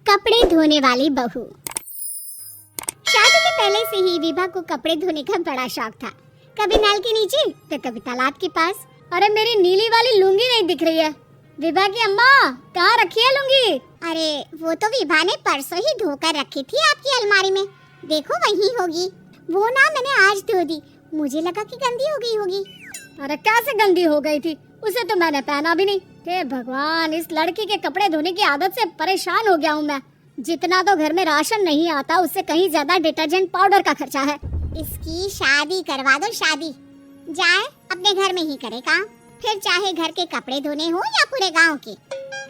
कपड़े धोने वाली बहू। शादी के पहले से ही विभा को कपड़े धोने का बड़ा शौक था। कभी नल के नीचे तो कभी तालाब के पास। अरे मेरी नीली वाली लुंगी नहीं दिख रही है। विभा की अम्मा कहाँ रखी है लुंगी? अरे वो तो विभा ने परसों ही धोकर रखी थी आपकी अलमारी में, देखो वहीं होगी। वो ना मैंने आज धो दी, मुझे लगा कि गंदी हो गई होगी। अरे कैसे गंदी हो गई थी, उसे तो मैंने पहना भी नहीं। हे भगवान, इस लड़की के कपड़े धोने की आदत से परेशान हो गया हूँ मैं। जितना तो घर में राशन नहीं आता उससे कहीं ज्यादा डिटर्जेंट पाउडर का खर्चा है। इसकी शादी करवा दो, शादी जाए अपने घर में ही करे काम, फिर चाहे घर के कपड़े धोने हो या पूरे गांव के।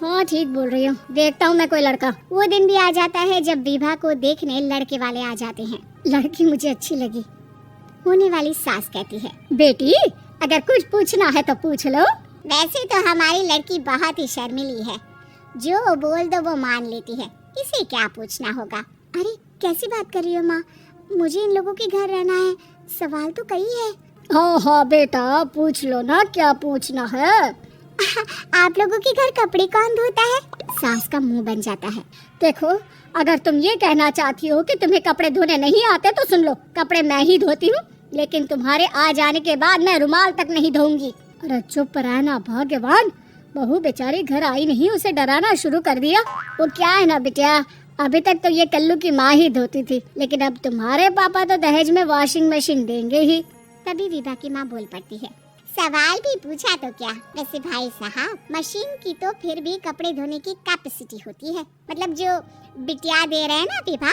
हाँ ठीक बोल रही हूँ, देखता हूँ मैं कोई लड़का। वो दिन भी आ जाता है जब विभा को देखने लड़के वाले आ जाते हैं। लड़की मुझे अच्छी लगी। होने वाली सास कहती है, बेटी अगर कुछ पूछना है तो पूछ लो। वैसे तो हमारी लड़की बहुत ही शर्मीली है, जो बोल दो वो मान लेती है, इसे क्या पूछना होगा। अरे कैसी बात कर रही हो माँ, मुझे इन लोगों के घर रहना है, सवाल तो कई है। हाँ हाँ बेटा पूछ लो ना, क्या पूछना है। आप लोगों के घर कपड़े कौन धोता है? सास का मुंह बन जाता है। देखो अगर तुम ये कहना चाहती हो कि तुम्हें कपड़े धोने नहीं आते तो सुन लो, कपड़े मैं ही धोती हूँ, लेकिन तुम्हारे आ जाने के बाद मैं रुमाल तक नहीं धोऊंगी। अरे चुप रहना भगवान, बहू बेचारी घर आई नहीं, उसे डराना शुरू कर दिया। वो क्या है ना बिटिया, अभी तक तो ये कल्लू की माँ ही धोती थी, लेकिन अब तुम्हारे पापा तो दहेज में वॉशिंग मशीन देंगे ही। तभी विभा की माँ बोल पड़ती है, सवाल भी पूछा तो क्या। वैसे भाई साहब, मशीन की तो फिर भी कपड़े धोने की कैपेसिटी होती है। मतलब जो बिटिया दे रहे हैं ना विभा,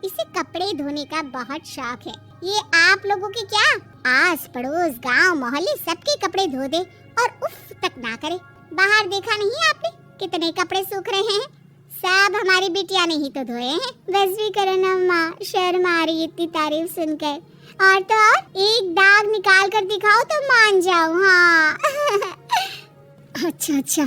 इसे कपड़े धोने का बहुत शौक है। ये आप लोगों के क्या आस पड़ोस गांव मोहल्ले सबके कपड़े धो दे और उफ तक ना करे। बाहर देखा नहीं आपने कितने कपड़े सूख रहे हैं? सब हमारी बिटिया ने ही तो धोए हैं। बस भी करो ना माँ, शर्म आ रही इतनी तारीफ सुनकर। और तो और एक दाग निकाल कर दिखाओ तो मान जाओ। हाँ अच्छा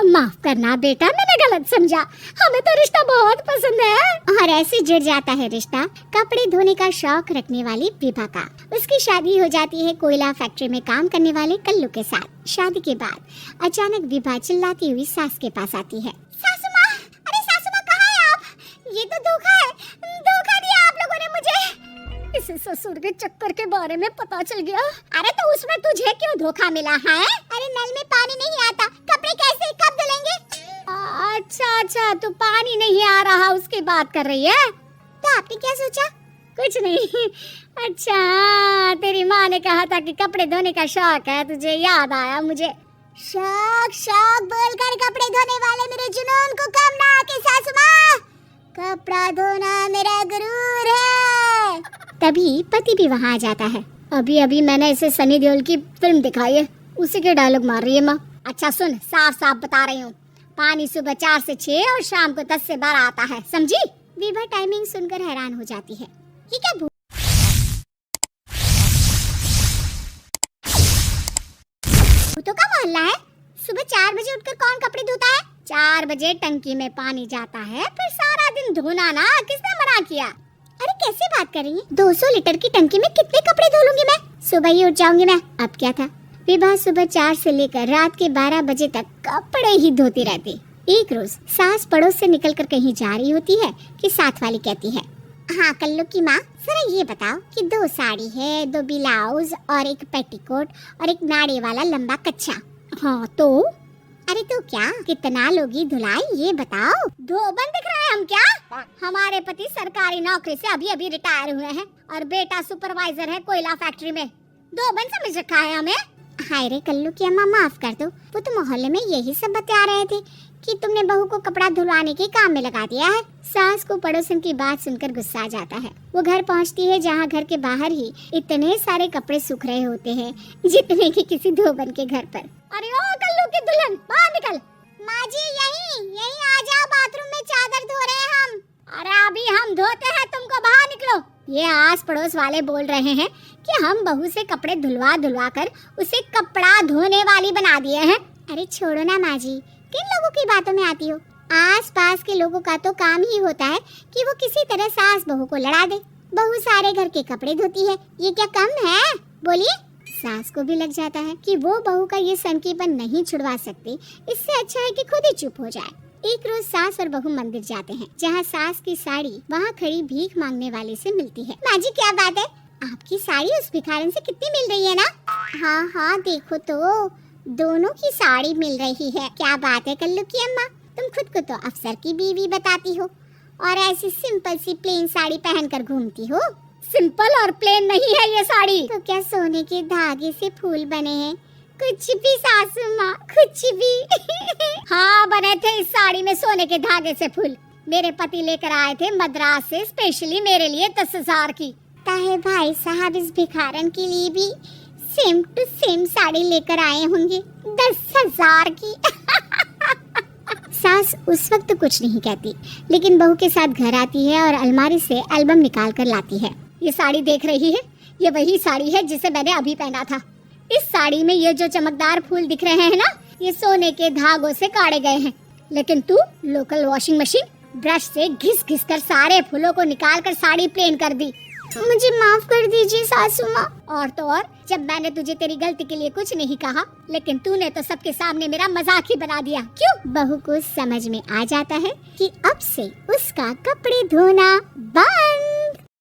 माफ करना बेटा, मैंने गलत समझा। हमें तो रिश्ता बहुत पसंद है। और ऐसे जुड़ जाता है रिश्ता कपड़े धोने का शौक रखने वाली विभा का। उसकी शादी हो जाती है कोयला फैक्ट्री में काम करने वाले कल्लू के साथ। शादी के बाद अचानक विभा चिल्लाती हुई सास के पास आती है। सासू माँ, अरे सासू माँ कहाँ है आप? ये तो धोखा है, धोखा दिया आप लोगों ने मुझे। इसे ससुर के चक्कर के बारे में पता चल गया। अरे तो उसमें तुझे क्यों धोखा मिला है? अरे नल में पानी नहीं आता, कपड़े कैसे कब धुलेंगे? अच्छा तो पानी नहीं आ रहा उसकी बात कर रही है। तो आपने क्या सोचा? कुछ नहीं। अच्छा तेरी माँ ने कहा था कि कपड़े धोने का शौक है, तुझे याद आया मुझे। शौक बोलकर कपड़े धोने वाले मेरे जुनून को कम ना आके सासू माँ, कपड़ा धोना मेरा गुरूर है। तभी पति भी वहाँ आ जाता है। अभी मैंने इसे सनी देओल की फिल्म दिखाई है, उसी के डायलॉग मार रही है माँ। अच्छा सुन, साफ बता रही हूँ, पानी सुबह 4 से 6 और शाम को 10 से 12 आता है, समझी? विभा टाइमिंग सुनकर हैरान हो जाती है। ये क्या भूतों का मोहल्ला है? सुबह 4 बजे उठकर कौन कपड़े धोता है? 4 बजे टंकी में पानी जाता है, फिर सारा दिन धोना ना, किसने मना किया? अरे कैसे बात कर रही है? 200 लीटर की टंकी में कितने कपड़े धो लूंगी मैं? सुबह ही उठ जाऊंगी मैं। अब क्या था, विभा सुबह 4 से लेकर रात के 12 बजे तक कपड़े ही धोती रहती। एक रोज सास पड़ोस से निकलकर कहीं जा रही होती है कि साथ वाली कहती है, हाँ कल्लू की माँ, जरा ये बताओ कि 2 साड़ी है, 2 ब्लाउज और एक पेटीकोट और एक नाड़े वाला लंबा कच्छा। हाँ तो? अरे तो क्या कितना लोगी धुलाई, ये बताओ। धोबन दिख रहे हैं हम क्या? हमारे पति सरकारी नौकरी से अभी रिटायर हुए हैं और बेटा सुपरवाइजर है कोयला फैक्ट्री में। धोबन समझ रखा है हमें? हाय रे कल्लू की अम्मा, माफ कर दो, वो तो मोहल्ले में यही सब बता रहे थे कि तुमने बहू को कपड़ा धुलवाने के काम में लगा दिया है। सास को पड़ोसन की बात सुनकर गुस्सा आ जाता है। वो घर पहुंचती है जहां घर के बाहर ही इतने सारे कपड़े सूख रहे होते हैं जितने कि किसी धोबन के घर पर। अरे ओ कल्लू की दुल्हन, बाहर निकल। माँ जी यहीं आ जाओ, बाथरूम में चादर धो रहे हैं हम। अरे अभी हम धोते हैं, तुमको बाहर निकलो। ये आस पड़ोस वाले बोल रहे हैं कि हम बहू से कपड़े धुलवा कर उसे कपड़ा धोने वाली बना दिए हैं। अरे छोड़ो ना माँ जी, किन लोगों की बातों में आती हो? आस पास के लोगों का तो काम ही होता है कि वो किसी तरह सास बहू को लड़ा दे। बहू सारे घर के कपड़े धोती है, ये क्या कम है? बोलिए। सास को भी लग जाता है कि वो बहू का ये सनकीपन नहीं छुड़वा सकती, इससे अच्छा है कि खुद ही चुप हो जाए। एक रोज सास और बहू मंदिर जाते हैं, जहाँ सास की साड़ी वहाँ खड़ी भीख मांगने वाले से मिलती है। माँ जी क्या बात है, आपकी साड़ी उस भिखारन से कितनी मिल रही है ना? हाँ हाँ देखो तो दोनों की साड़ी मिल रही है। क्या बात है कल्लू की अम्मा, तुम खुद को तो अफसर की बीवी बताती हो और ऐसी सिंपल सी प्लेन साड़ी पहनकर घूमती हो। सिंपल और प्लेन नहीं है ये साड़ी। तो क्या सोने के धागे से फूल बने हैं? कुछ भी सासू माँ, कुछ भी। हाँ बने थे इस साड़ी में सोने के धागे से फूल। मेरे पति लेकर आए थे मद्रास से स्पेशली मेरे लिए 10,000 की। ताहे भाई साहब इस भिखारन के लिए भी सेम टू सेम साड़ी लेकर आए होंगे 10,000 की। सास उस वक्त कुछ नहीं कहती, लेकिन बहू के साथ घर आती है और अलमारी से एल्बम निकाल कर लाती है। ये साड़ी देख रही है, ये वही साड़ी है जिसे मैंने अभी पहना था। इस साड़ी में ये जो चमकदार फूल दिख रहे हैं ना, ये सोने के धागों से काढ़े गए हैं। लेकिन तू लोकल वॉशिंग मशीन ब्रश से घिस घिस कर सारे फूलों को निकाल कर साड़ी प्लेन कर दी। मुझे माफ कर दीजिए सासू माँ। और तो और, जब मैंने तुझे तेरी गलती के लिए कुछ नहीं कहा, लेकिन तूने तो सबके सामने मेरा मजाक ही बना दिया। क्यों? बहू को समझ में आ जाता है कि अब से उसका कपड़े धोना बंद।